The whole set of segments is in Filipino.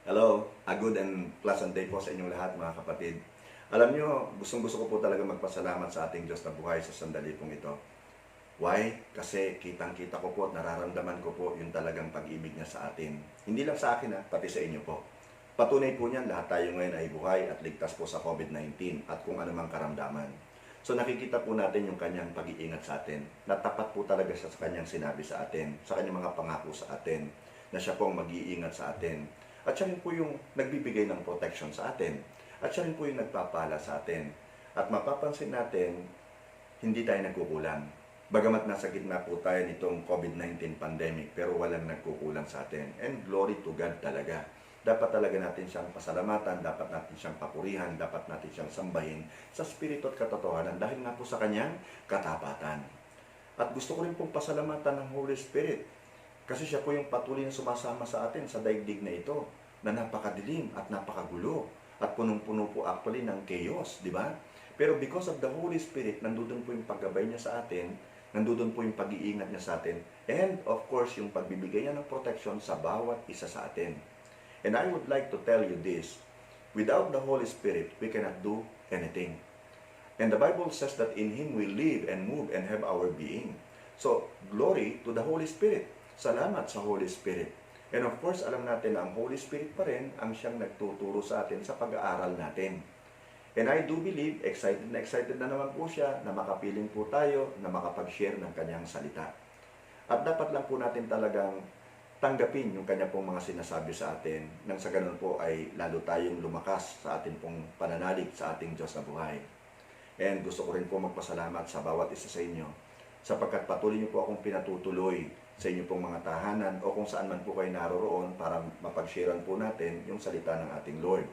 Hello, a good and pleasant day po sa inyong lahat mga kapatid. Alam nyo, gustong-gusto ko po talaga magpasalamat sa ating Diyos na buhay sa sandali pong ito. Why? Kasi kitang-kita ko po at nararamdaman ko po yung talagang pag-ibig niya sa atin. Hindi lang sa akin pati sa inyo po. Patunay po niyan, lahat tayo ngayon ay buhay at ligtas po sa COVID-19 at kung anumang karamdaman. So nakikita po natin yung kanyang pag-iingat sa atin. Natapat po talaga siya sa kanyang sinabi sa atin, sa kanyang mga pangako sa atin, na siya po ang mag-iingat sa atin. At siya rin po yung nagbibigay ng protection sa atin. At siya rin po yung nagpapala sa atin. At mapapansin natin, hindi tayo nagkukulang. Bagamat nasa gitna po tayo nitong COVID-19 pandemic, pero walang nagkukulang sa atin. And glory to God talaga. Dapat talaga natin siyang pasalamatan, dapat natin siyang papurihan, dapat natin siyang sambahin sa spirito at katotohanan dahil nga po sa kanyang katapatan. At gusto ko rin pong pasalamatan ng Holy Spirit kasi siya po yung patuloy na sumasama sa atin sa daigdig na ito na napakadilim at napakagulo at punong-puno po actually ng chaos, di ba? Pero because of the Holy Spirit, nandoon po yung paggabay niya sa atin, nandoon po yung pag-iingat niya sa atin, and of course, yung pagbibigay niya ng protection sa bawat isa sa atin. And I would like to tell you this, without the Holy Spirit, we cannot do anything. And the Bible says that in Him we live and move and have our being. So, glory to the Holy Spirit. Salamat sa Holy Spirit. And of course, alam natin na ang Holy Spirit pa rin ang siyang nagtuturo sa atin sa pag-aaral natin. And I do believe, excited na naman po siya na makapiling po tayo na makapag-share ng kanyang salita. At dapat lang po natin talagang tanggapin yung kanya pong mga sinasabi sa atin nang sa ganun po ay lalo tayong lumakas sa ating pong pananalig sa ating Diyos na buhay. And gusto ko rin po magpasalamat sa bawat isa sa inyo sapagkat patuloy niyo po akong pinatutuloy sa inyo pong mga tahanan o kung saan man po kayo naroroon para mapag-sharean po natin yung salita ng ating Lord.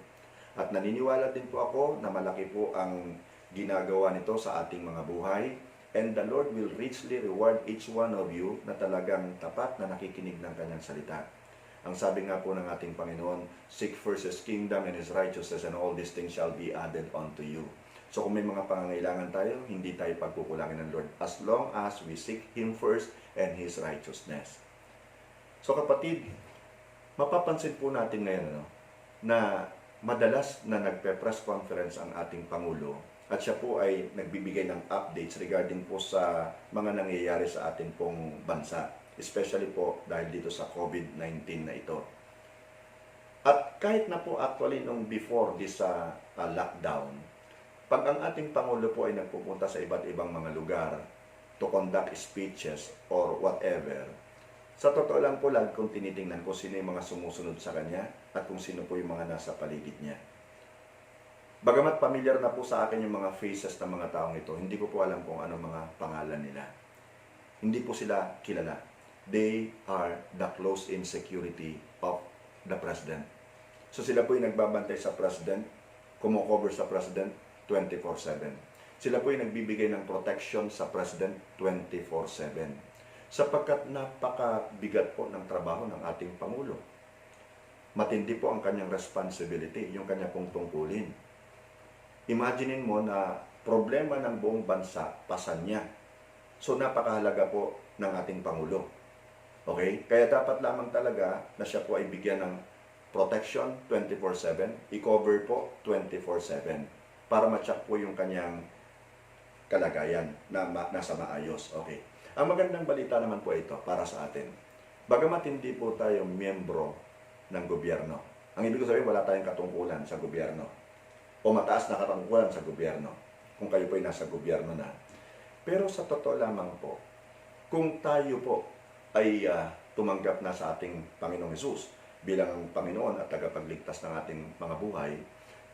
At naniniwala din po ako na malaki po ang ginagawa nito sa ating mga buhay. And the Lord will richly reward each one of you na talagang tapat na nakikinig ng kanyang salita. Ang sabi nga po ng ating Panginoon, seek first His kingdom and His righteousness and all these things shall be added unto you. So kung may mga pangangailangan tayo, hindi tayo pagkukulangin ng Lord as long as we seek Him first and His righteousness. So kapatid, mapapansin po natin ngayon na madalas na nagpe-press conference ang ating Pangulo at siya po ay nagbibigay ng updates regarding po sa mga nangyayari sa ating pong bansa. Especially po dahil dito sa COVID-19 na ito. At kahit na po actually nung before this lockdown, pag ang ating Pangulo po ay nagpupunta sa iba't ibang mga lugar to conduct speeches or whatever, sa totoo lang po lagi kong tinitingnan kung sino yung mga sumusunod sa kanya at kung sino po yung mga nasa paligid niya. Bagamat familiar na po sa akin yung mga faces ng mga taong ito, hindi ko po alam kung ano mga pangalan nila. Hindi po sila kilala. They are the close-in security of the President. So sila po yung nagbabantay sa President, kumukover sa President 24/7. Sila po yung nagbibigay ng protection sa President 24/7. Sapagkat napakabigat po ng trabaho ng ating Pangulo. Matindi po ang kanyang responsibility, yung kanya pong tungkulin. Imaginin mo na problema ng buong bansa, pasan niya. So napakahalaga po ng ating Pangulo. Okay? Kaya dapat lamang talaga na siya po ay bigyan ng protection 24/7, i-cover po 24/7 para ma-check po yung kanyang kalagayan na nasa maayos. Okay. Ang magandang balita naman po ito para sa atin. Bagamat hindi po tayo miyembro ng gobyerno. Ang ibig sabihin, wala tayong katungkulan sa gobyerno o mataas na katungkulan sa gobyerno kung kayo po ay nasa gobyerno na. Pero sa totoo lamang po, kung tayo po ay tumanggap na sa ating Panginoong Hesus bilang Panginoon at tagapagligtas ng ating mga buhay,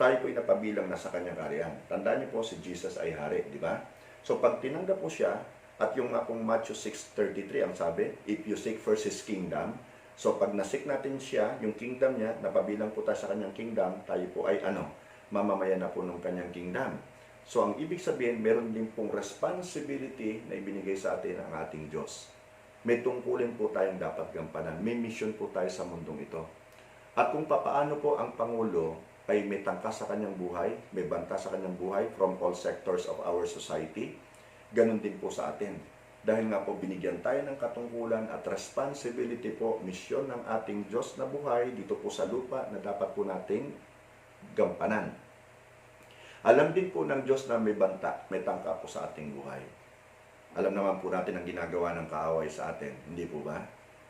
tayo po ay napabilang na sa kanyang kaharian. Tandaan niyo po, si Jesus ay hari, di ba? So pag tinanggap po siya, at yung pong Matthew 6:33 ang sabi, if you seek first His kingdom, so pag nasik natin siya, yung kingdom niya, napabilang po tayo sa kanyang kingdom, tayo po ay mamamayan na po ng kanyang kingdom. So ang ibig sabihin, meron din pong responsibility na ibinigay sa atin ang ating Diyos. May tungkulin po tayong dapat gampanan. May mission po tayo sa mundong ito. At kung papaano po ang Pangulo ay may tangkas sa kanyang buhay, may banta sa kanyang buhay from all sectors of our society, ganun din po sa atin. Dahil nga po binigyan tayo ng katungkulan at responsibility po, misyon ng ating Diyos na buhay dito po sa lupa na dapat po nating gampanan. Alam din po ng Diyos na may banta, may tangka po sa ating buhay. Alam naman po natin ang ginagawa ng kaaway sa atin, hindi po ba?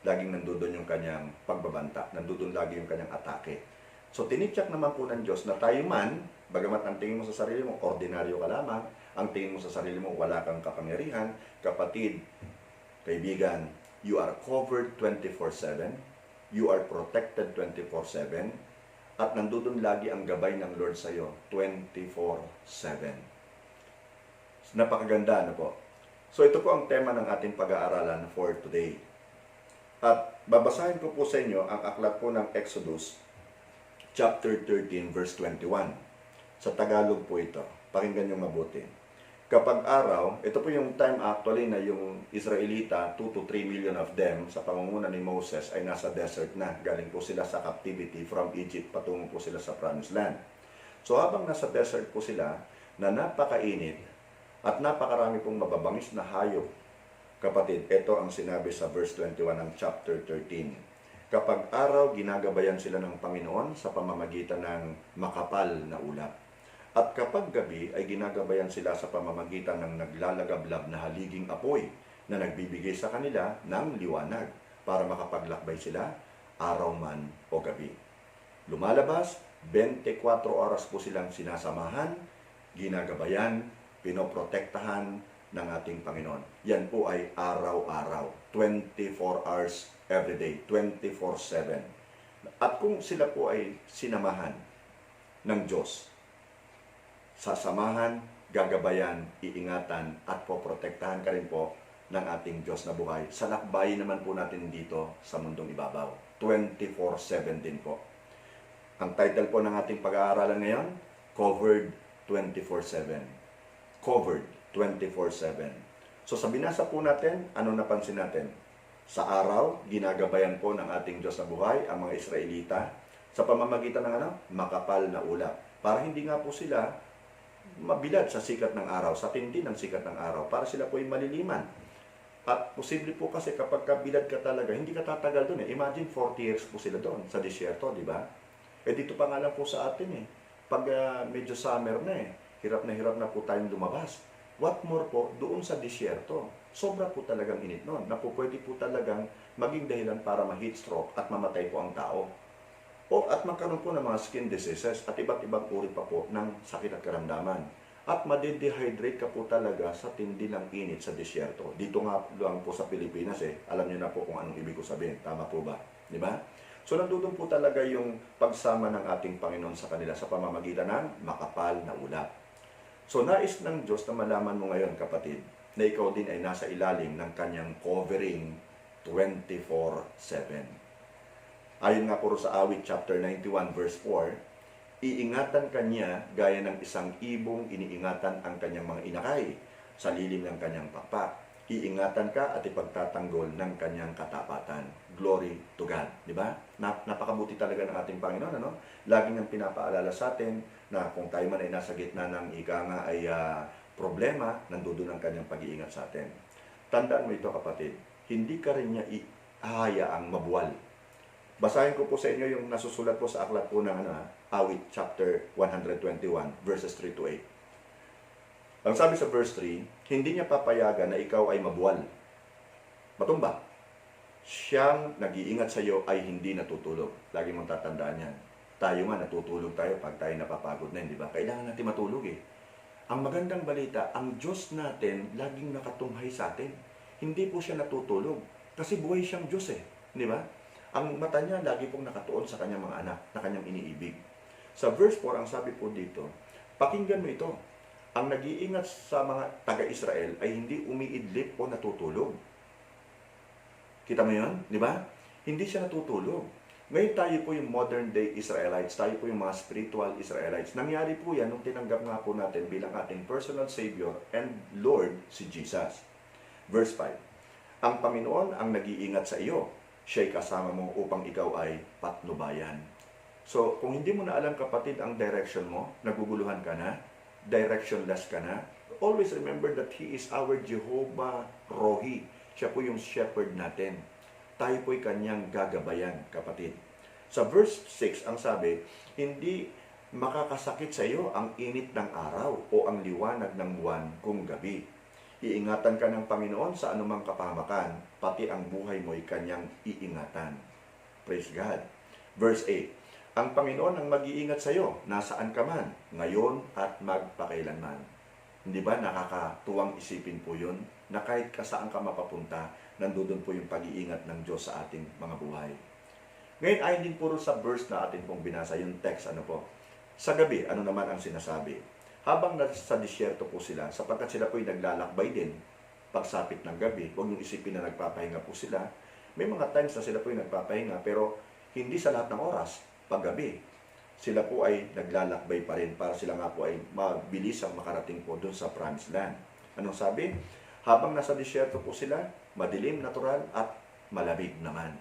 Laging nandoon yung kanyang pagbabanta, nandoon lagi yung kanyang atake. So tinityak naman po ng Diyos na tayo man, bagamat ang tingin mo sa sarili mo, ordinaryo ka lamang, ang tingin mo sa sarili mo, wala kang kapangyarihan, kapatid, kaibigan, you are covered 24/7, you are protected 24/7, at nandoon lagi ang gabay ng Lord sa iyo 24/7. Napakaganda, ano po? So ito po ang tema ng ating pag-aaralan for today. At babasahin ko po sa inyo ang aklat po ng Exodus chapter 13 verse 21. Sa Tagalog po ito. Pakinggan niyo mabuti. Kapag araw, ito po yung time actually na yung Israelita, 2 to 3 million of them sa pangunguna ni Moses ay nasa desert na. Galing po sila sa captivity from Egypt, patungo po sila sa Promised Land. So habang nasa desert po sila, na napakainit at napakarami pong mababangis na hayop. Kapatid, ito ang sinabi sa verse 21 ng chapter 13. Kapag araw, ginagabayan sila ng Panginoon sa pamamagitan ng makapal na ulap. At kapag gabi, ay ginagabayan sila sa pamamagitan ng naglalagablab na haliging apoy na nagbibigay sa kanila ng liwanag para makapaglakbay sila araw man o gabi. Lumalabas, 24 oras po silang sinasamahan, ginagabayan, pinoprotektahan ng ating Panginoon. Yan po ay araw-araw, 24 hours every day, 24/7. At kung sila po ay sinamahan ng Diyos, sasamahan, gagabayan, iingatan, at poprotektahan ka rin po ng ating Diyos na buhay. Sa lakbayin naman po natin dito sa mundong ibabaw. 24/7 din po. Ang title po ng ating pag-aaralan ngayon, Covered 24/7. Covered 24/7. So sa binasa po natin, ano napansin natin? Sa araw, ginagabayan po ng ating Diyos na buhay ang mga Israelita sa pamamagitan ng makapal na ulap. Para hindi nga po sila mabilad sa sikat ng araw, sa tindi ng sikat ng araw, para sila po ay maliliman. At posible po kasi kapag kabilad ka talaga, hindi ka tatagal doon eh. Imagine 40 years po sila doon sa disyerto, di ba? Eh dito pa nga lang po sa atin eh. Pag medyo summer na eh, hirap na po tayong lumabas. What more po, doon sa disyerto, sobra po talagang init noon, na po pwede po talagang maging dahilan para ma-heat stroke at mamatay po ang tao. O at magkaroon po ng mga skin diseases at iba't ibang uri pa po ng sakit at karamdaman. At made-dehydrate ka po talaga sa tindi ng init sa disyerto. Dito nga lang po sa Pilipinas eh, alam niyo na po kung anong ibig ko sabihin. Tama po ba? Di ba? So nandun po talaga yung pagsama ng ating Panginoon sa kanila sa pamamagitan ng makapal na ulap. So nais ng Diyos na malaman mo ngayon, kapatid, na ikaw din ay nasa ilalim ng kanyang covering 24/7. Ayon nga po sa Awit chapter 91 verse 4, iingatan kanya gaya ng isang ibong iniingatan ang kanyang mga inakay sa lilim ng kanyang pakpak. Iingatan ka at ipagtatanggol ng kanyang katapatan. Glory to God. Di ba? Napakabuti talaga ng ating Panginoon. Ano? Laging ang pinapaalala sa atin na kung tayo man ay nasa gitna ng ika nga ay problema, nandoon ang kanyang pag-iingat sa atin. Tandaan mo ito, kapatid. Hindi ka rin niya ihahayaang mabuwal. Basahin ko po sa inyo yung nasusulat po sa aklat po ng Awit chapter 121 verses 3 to 8. Ang sabi sa verse 3, hindi niya papayagan na ikaw ay mabuwal. Matumba. Siyang nag-iingat sa iyo ay hindi natutulog. Lagi mong tatandaan yan. Tayo nga natutulog tayo pag tayo napapagod na, di ba? Kailangan natin matulog eh. Ang magandang balita, ang Diyos natin laging nakatunghay sa atin. Hindi po siya natutulog. Kasi buhay siyang Diyos eh. Di ba? Ang mata niya lagi pong nakatuon sa kanyang mga anak na kanyang iniibig. Sa verse 4, ang sabi po dito, pakinggan mo ito. Ang nag-iingat sa mga taga-Israel ay hindi umiidlip o natutulog. Kita mo yun? Di ba? Hindi siya natutulog. Ngayon tayo po yung modern day Israelites, tayo po yung mga spiritual Israelites. Nangyari po yan nung tinanggap nga po natin bilang ating personal Savior and Lord si Jesus. Verse 5, ang Panginoon ang nag-iingat sa iyo. Siya'y kasama mo upang ikaw ay patnubayan. So, kung hindi mo na alam, kapatid, ang direction mo, naguguluhan ka na, directionless ka na, always remember that He is our Jehovah Rohi. Siya po yung shepherd natin. Tayo po'y kanyang gagabayan, kapatid. Sa verse 6, ang sabi, hindi makakasakit sa iyo ang init ng araw o ang liwanag ng buwan kung gabi. Iingatan ka ng Panginoon sa anumang kapahamakan, pati ang buhay mo'y kanyang iingatan. Praise God. Verse 8, ang Panginoon ang mag-iingat sa iyo, nasaan ka man, ngayon at magpakailanman. Hindi ba nakakatuwang isipin po yun, na kahit saan ka mapapunta, nandoon po yung pag-iingat ng Diyos sa ating mga buhay. Ngayon, ayon din puro sa verse na atin pong binasa, yung text, ano po, sa gabi, ano naman ang sinasabi? Habang nasa disyerto po sila, sapagkat sila po'y naglalakbay din, pagsapit ng gabi, huwag niyong isipin na nagpapahinga po sila. May mga times na sila po'y nagpapahinga, pero hindi sa lahat ng oras, paggabi. Sila po ay naglalakbay pa rin para sila nga po ay mabilis ang makarating po doon sa Promised Land. Anong sabi? Habang nasa disyerto po sila, madilim, natural, at malamig naman.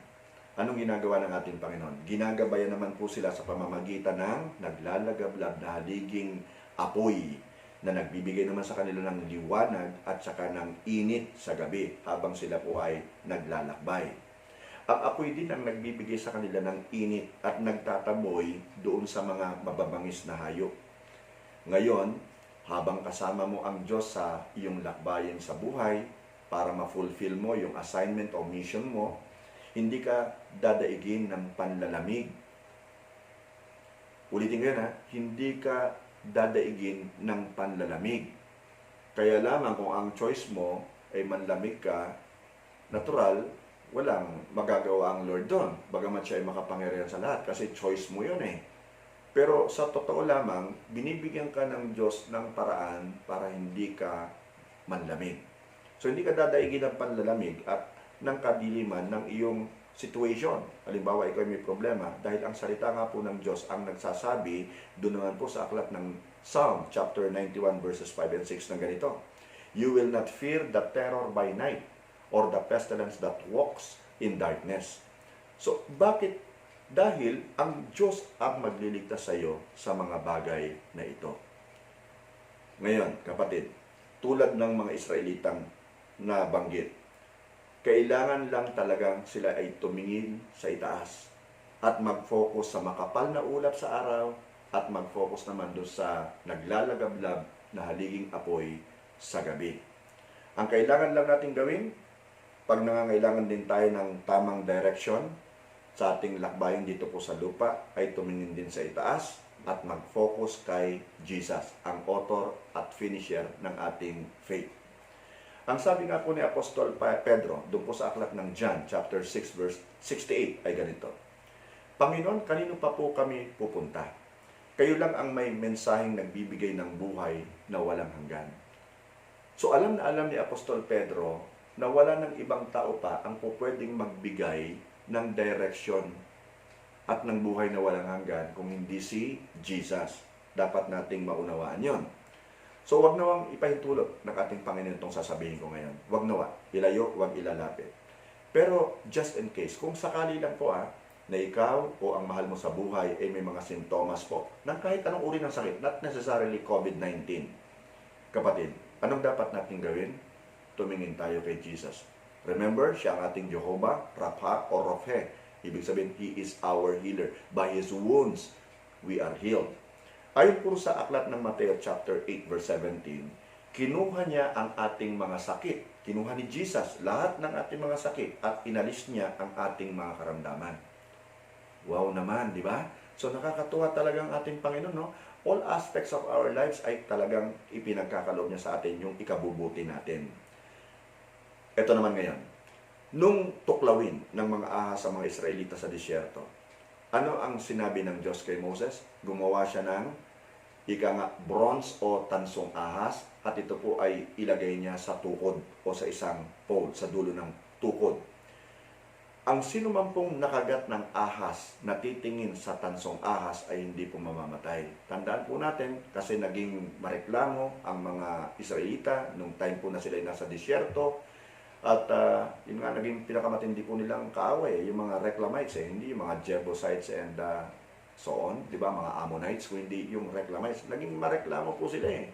Anong ginagawa ng ating Panginoon? Ginagabayan naman po sila sa pamamagitan ng naglalagablab na haliging apoy na nagbibigay naman sa kanila ng liwanag at saka ng init sa gabi habang sila po ay naglalakbay. Ang apoy din ang nagbibigay sa kanila ng init at nagtataboy doon sa mga mababangis na hayop. Ngayon, habang kasama mo ang Diyos sa iyong lakbayan sa buhay para ma-fulfill mo yung assignment o mission mo, hindi ka dadaigin ng panlalamig. Ulitin ko yan ha, hindi ka dadaigin ng panlalamig. Kaya lamang kung ang choice mo ay manlamig ka, natural, walang magagawa ang Lord doon. Bagamat siya ay makapangyarihan sa lahat kasi choice mo yun eh. Pero sa totoo lamang, binibigyan ka ng Diyos ng paraan para hindi ka manlamig. So hindi ka dadaigin ng panlalamig at ng kadiliman ng iyong situation. Halimbawa, ikaw may problema dahil ang salita nga po ng Diyos ang nagsasabi doon naman po sa aklat ng Psalm chapter 91 verses 5 and 6 na ganito. You will not fear the terror by night or the pestilence that walks in darkness. So, bakit? Dahil ang Diyos ang magliligtas sa iyo sa mga bagay na ito. Ngayon, kapatid, tulad ng mga Israelitang nabanggit, kailangan lang talagang sila ay tumingin sa itaas at mag-focus sa makapal na ulap sa araw at mag-focus naman doon sa naglalagablab na haliging apoy sa gabi. Ang kailangan lang natin gawin, pag nangangailangan din tayo ng tamang direction sa ating lakbayan dito po sa lupa, ay tumingin din sa itaas at mag-focus kay Jesus, ang author at finisher ng ating faith. Ang sabi nga po ni Apostol Pedro, doon po sa aklat ng John, chapter 6, verse 68, ay ganito. Panginoon, kanino pa po kami pupunta? Kayo lang ang may mensaheng nagbibigay ng buhay na walang hanggan. So alam na alam ni Apostol Pedro na wala ng ibang tao pa ang pwedeng magbigay ng direction at ng buhay na walang hanggan kung hindi si Jesus. Dapat nating maunawaan yon. So, wag nawang ipahintulot ng ating Panginoon itong sasabihin ko ngayon. Wag nawa, ilayo, wag ilalapit. Pero, just in case, kung sakali lang po na ikaw o ang mahal mo sa buhay ay may mga sintomas po ng kahit anong uri ng sakit, not necessarily COVID-19. Kapatid, anong dapat natin gawin? Tumingin tayo kay Jesus. Remember, siya ang ating Jehovah, Rapha o Rophe. Ibig sabihin, He is our healer. By His wounds, we are healed. Ayon po sa aklat ng Mateo chapter 8 verse 17, kinuha niya ang ating mga sakit. Kinuha ni Jesus lahat ng ating mga sakit at inalis niya ang ating mga karamdaman. Wow naman, di ba? So nakakatuwa talaga ang ating Panginoon, no? All aspects of our lives ay talagang ipinagkakaloob niya sa atin yung ikabubuti natin. Ito naman ngayon. Nung tuklawin ng mga ahas sa mga Israelita sa disyerto, ano ang sinabi ng Diyos kay Moses? Gumawa siya ng bronze o tansong ahas at ito po ay ilagay niya sa tukod o sa isang pole, sa dulo ng tukod. Ang sino man pong nakagat ng ahas na titingin sa tansong ahas ay hindi po mamamatay. Tandaan po natin kasi naging mareklamo ang mga Israelita nung time po na sila nasa disyerto. At yun nga, naging pinakamatindi po nilang kaaway, yung mga Reclamites, hindi yung mga Jebusites and so on, di ba, mga Ammonites, kundi yung Reclamites, naging mareklamo po sila eh.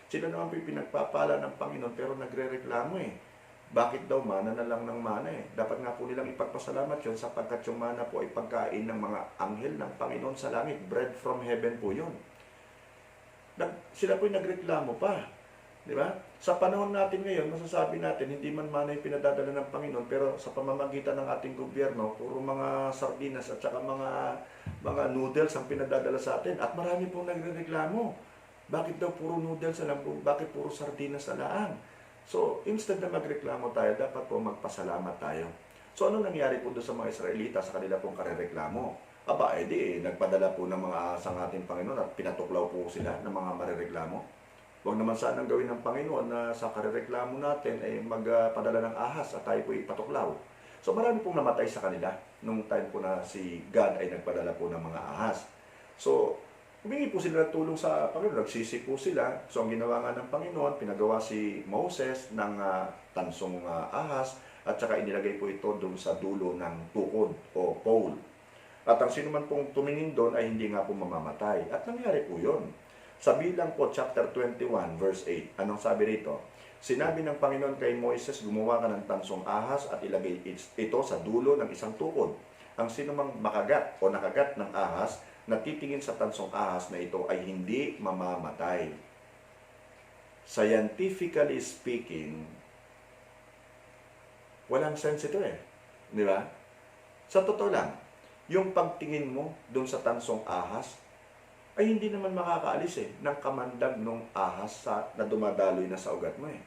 Sila naman po yung pinagpapala ng Panginoon pero nagre-reklamo eh. Bakit daw mana na lang ng mana eh? Dapat nga po nilang ipagpasalamat yun sapagkat yung mana po ay pagkain ng mga anghel ng Panginoon sa langit. Bread from heaven po yun. Sila po yung nagreklamo pa. Di ba? Sa panahon natin ngayon, masasabi natin, hindi man mana yung pinadadala ng Panginoon, pero sa pamamagitan ng ating gobyerno, puro mga sardinas at saka mga noodles ang pinadadala sa atin. At marami pong nagreklamo. Bakit daw puro noodles na lang? Bakit puro sardinas na lang? So, instead na magreklamo tayo, dapat po magpasalamat tayo. So, ano nangyari po doon sa mga Israelita sa kanila pong karereklamo? Aba, nagpadala po ng mga ahas ang ating Panginoon at pinatuklaw po sila ng mga marereklamo. Huwag naman sanang gawin ng Panginoon na sa karereklamo natin ay magpadala ng ahas at tayo po ipatuklaw. So marami pong namatay sa kanila nung time po na si God ay nagpadala po ng mga ahas. So humingi po sila ng tulong sa Panginoon, nagsisi po sila. So ang ginawa nga ng Panginoon, pinagawa si Moses ng tansong ahas at saka inilagay po ito doon sa dulo ng tukod o pole. At ang sino man pong tumingin doon ay hindi nga po mamamatay. At nangyari po yun. Sa Bilang po, chapter 21, verse 8, anong sabi rito? Sinabi ng Panginoon kay Moises, gumawa ka ng tansong ahas at ilagay ito sa dulo ng isang tukod. Ang sinumang makagat o nakagat ng ahas na titingin sa tansong ahas na ito ay hindi mamamatay. Scientifically speaking, walang sense ito eh. Di ba? Sa totoo lang, yung pagtingin mo doon sa tansong ahas, ay hindi naman makakaalis ng kamandag ng ahas na dumadaloy na sa ugat mo eh.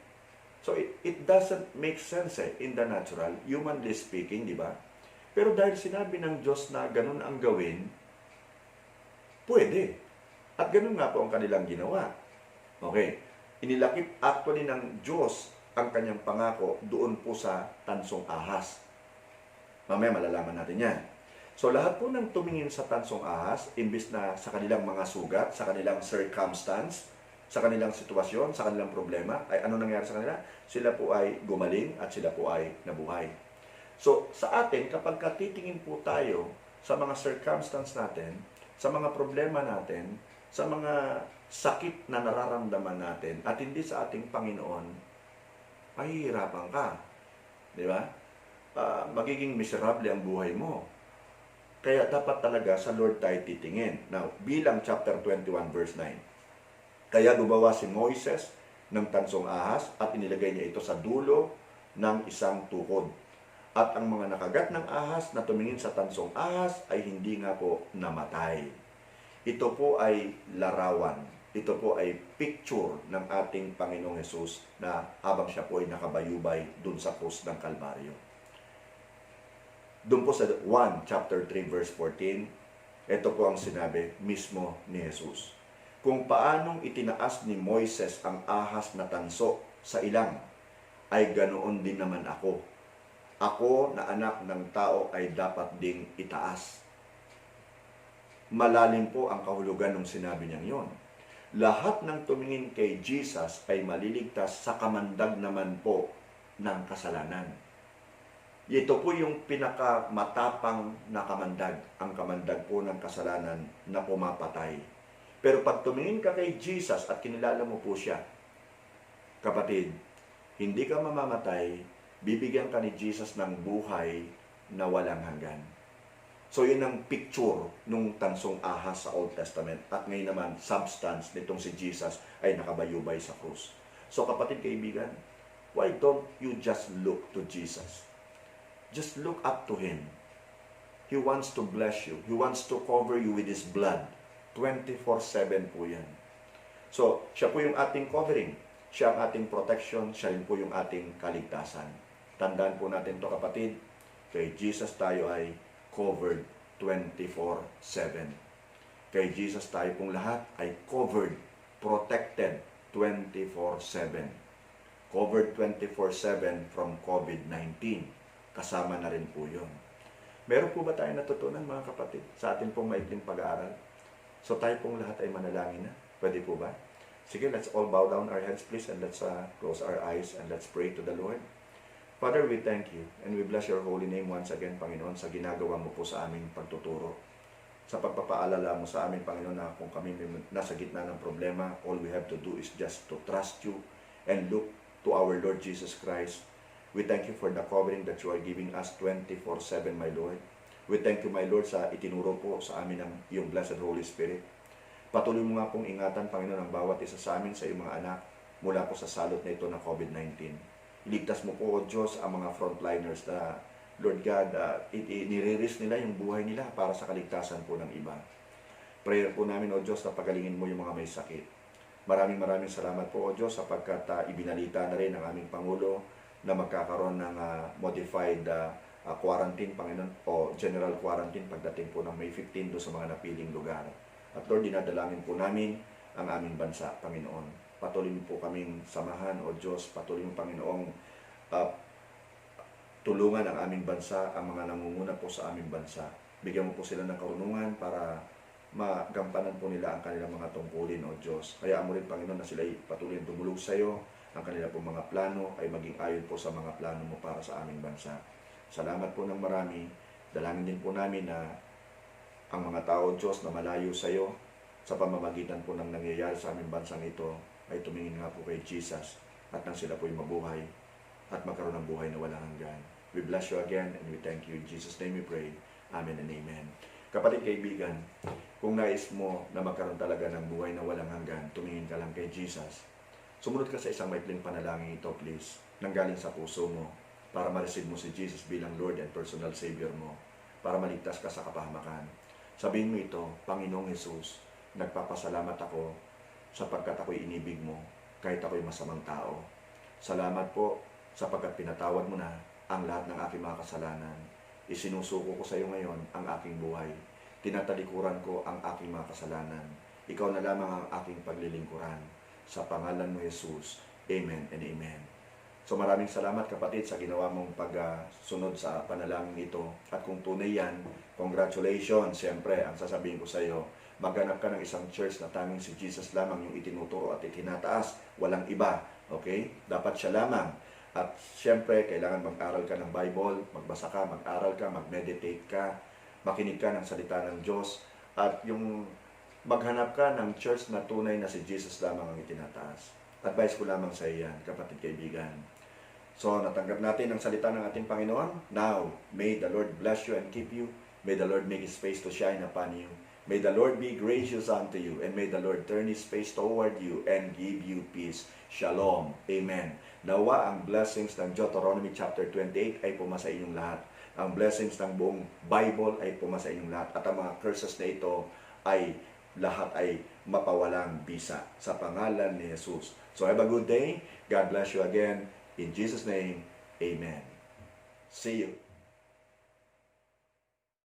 So it doesn't make sense in the natural, humanly speaking, di ba? Pero dahil sinabi ng Diyos na ganun ang gawin, pwede. At ganun nga po ang kanilang ginawa. Okay. Inilakip actually ng Diyos ang kanyang pangako doon po sa tansong ahas. Mamaya malalaman natin yan. So lahat po ng tumingin sa tansong ahas, imbis na sa kanilang mga sugat, sa kanilang circumstance, sa kanilang sitwasyon, sa kanilang problema, ay ano nangyari sa kanila? Sila po ay gumaling at sila po ay nabuhay. So sa atin, kapag titingin po tayo sa mga circumstance natin, sa mga problema natin, sa mga sakit na nararamdaman natin, at hindi sa ating Panginoon, mahihirapan ka. Di ba? Magiging miserable ang buhay mo. Kaya dapat talaga sa Lord tayo titingin. Now, Bilang chapter 21 verse 9. Kaya gumawa si Moises ng tansong ahas at inilagay niya ito sa dulo ng isang tukod. At ang mga nakagat ng ahas na tumingin sa tansong ahas ay hindi nga po namatay. Ito po ay larawan. Ito po ay picture ng ating Panginoong Hesus na habang siya po ay nakabayubay dun sa krus ng Kalbaryo. Doon po sa 1 chapter 3 verse 14, ito po ang sinabi mismo ni Jesus. Kung paanong itinaas ni Moises ang ahas na tanso sa ilang, ay ganoon din naman ako. Ako na anak ng tao ay dapat ding itaas. Malalim po ang kahulugan ng sinabi niyang yon. Lahat ng tumingin kay Jesus ay maliligtas sa kamandag naman po ng kasalanan. Ito po yung pinakamatapang na kamandag, ang kamandag po ng kasalanan na pumapatay. Pero pag tumingin ka kay Jesus at kinilala mo po siya, kapatid, hindi ka mamamatay, bibigyan ka ni Jesus ng buhay na walang hanggan. So yun ang picture nung tansong ahas sa Old Testament. At ngayon naman, substance nitong si Jesus ay nakabayubay sa krus. So kapatid, kaibigan, why don't you just look to Jesus? Just look up to Him. He wants to bless you. He wants to cover you with His blood. 24/7 po yan. So, siya po yung ating covering. Siya ang ating protection. Siya rin po yung ating kaligtasan. Tandaan po natin to kapatid. Kay Jesus tayo ay covered 24/7. Kay Jesus tayo pong lahat ay covered, protected 24/7. Covered 24/7 from COVID-19. Kasama na rin po yun. Meron po ba tayo natutunan mga kapatid sa ating pong maikling pag-aaral? So tayo pong lahat ay manalangin na. Pwede po ba? Sige, let's all bow down our heads please and let's close our eyes and let's pray to the Lord. Father, we thank you and we bless your holy name once again, Panginoon, sa ginagawa mo po sa aming pagtuturo. sa pagpapaalala mo sa amin, Panginoon, na kung kami nasa gitna ng problema, all we have to do is just to trust you and look to our Lord Jesus Christ. We thank you for the covering that you are giving us 24/7, my Lord. We thank you, my Lord, sa itinuro po sa amin ng iyong Blessed Holy Spirit. Patuloy mo nga pong ingatan, Panginoon, ang bawat isa sa amin, sa iyong mga anak, mula po sa salot na ito ng COVID-19. Iligtas mo po, O Diyos, ang mga frontliners na, Lord God, nire-risk nila yung buhay nila para sa kaligtasan po ng iba. Prayer po namin, O Diyos, na pagalingin mo yung mga may sakit. Maraming salamat po, O Diyos, sapagkat ibinalita na rin ng aming Pangulo na magkakaroon ng modified quarantine, Panginoon, o general quarantine pagdating po ng May 15 do sa mga napiling lugar. At Lord, dinadalangin po namin ang aming bansa, Panginoon. Patuloy mo po kaming samahan, O Diyos, patuloy mo, Panginoong, tulungan ang aming bansa, ang mga nangunguna po sa aming bansa. Bigyan mo po sila ng karunungan para magampanan po nila ang kanilang mga tungkulin, O Diyos. Kaya mo rin, Panginoon, na sila patuloy dumulog sa iyo. Ang kanilang po mga plano ay maging ayon po sa mga plano mo para sa aming bansa. Salamat po ng marami. Dalangin din po namin na ang mga tao, Diyos, na malayo sa iyo, sa pamamagitan po ng nangyayari sa aming bansang ito, ay tumingin nga po kay Jesus at nang sila po'y mabuhay at magkaroon ng buhay na walang hanggan. We bless you again and we thank you. In Jesus' name we pray. Amen and amen. Kapatid, kaibigan, kung nais mo na magkaroon talaga ng buhay na walang hanggan, tumingin ka lang kay Jesus. Sumunod ka sa isang maikling panalangin ito, please, nanggaling sa puso mo, para ma-receive mo si Jesus bilang Lord and personal Savior mo, para maligtas ka sa kapahamakan. Sabihin mo ito, Panginoong Jesus, nagpapasalamat ako sapagkat ako'y inibig mo, kahit ako'y masamang tao. Salamat po sapagkat pinatawad mo na ang lahat ng aking mga kasalanan. Isinusuko ko sa iyo ngayon ang aking buhay. Tinatalikuran ko ang aking mga kasalanan. Ikaw na lamang ang aking paglilingkuran. Sa pangalan mo, Jesus. Amen and amen. So maraming salamat, kapatid, sa ginawa mong pagsunod sa panalangin ito. At kung tunay yan, congratulations. Siyempre, ang sasabihin ko sa iyo, maghanap ka ng isang church na tanging si Jesus lamang yung itinuturo at itinataas. Walang iba. Okay? Dapat siya lamang. At siyempre, kailangan mag-aral ka ng Bible, magbasa ka, mag-aral ka, mag-meditate ka, makinig ka ng salita ng Diyos, at yung maghanap ka ng church na tunay na si Jesus lamang ang itinataas. Advice ko lamang sa iyan, kapatid, kaibigan. So, natanggap natin ang salita ng ating Panginoon. Now, may the Lord bless you and keep you. May the Lord make His face to shine upon you. May the Lord be gracious unto you, and may the Lord turn His face toward you and give you peace. Shalom. Amen. Nawa ang blessings ng Deuteronomy chapter 28 ay pumasa inyong lahat. Ang blessings ng buong Bible ay pumasa inyong lahat. At ang mga curses na ito ay lahat ay mapawalang bisa sa pangalan ni Jesus. So have a good day. God bless you again. In Jesus' name, amen. See you.